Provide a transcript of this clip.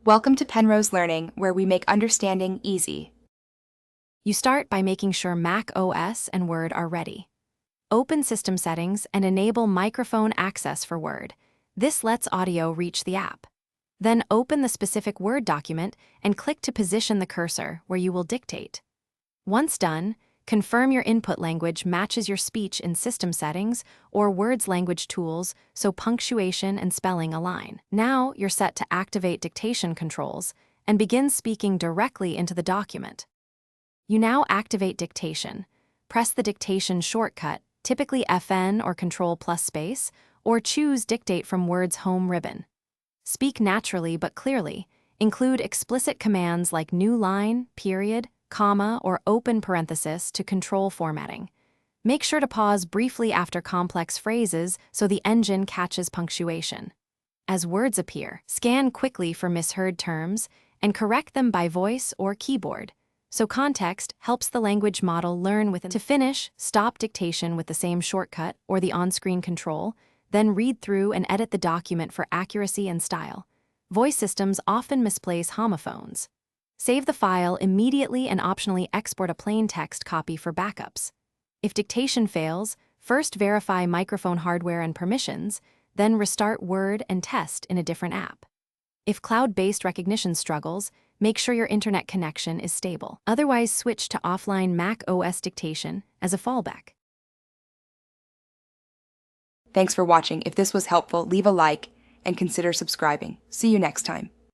Welcome to Penrose Learning, where we make understanding easy. You start by making sure macOS and Word are ready. Open System Settings and enable microphone access for Word. This lets audio reach the app. Then open the specific Word document and click to position the cursor where you will dictate. Once done, confirm your input language matches your speech in System Settings or Word's language tools so punctuation and spelling align. Now you're set to activate dictation controls and begin speaking directly into the document. You now activate dictation. Press the dictation shortcut, typically FN or Control+space, or choose Dictate from Word's home ribbon. Speak naturally but clearly. Include explicit commands like new line, period, comma, or open parenthesis to control formatting. Make sure to pause briefly after complex phrases so the engine catches punctuation. As words appear, scan quickly for misheard terms and correct them by voice or keyboard, so context helps the language model learn within. To finish, stop dictation with the same shortcut or the on-screen control, then read through and edit the document for accuracy and style. Voice systems often misplace homophones. Save the file immediately and optionally export a plain text copy for backups. If dictation fails, first verify microphone hardware and permissions, then restart Word and test in a different app. If cloud-based recognition struggles, make sure your internet connection is stable. Otherwise, switch to offline macOS dictation as a fallback. Thanks for watching. If this was helpful, leave a like and consider subscribing. See you next time.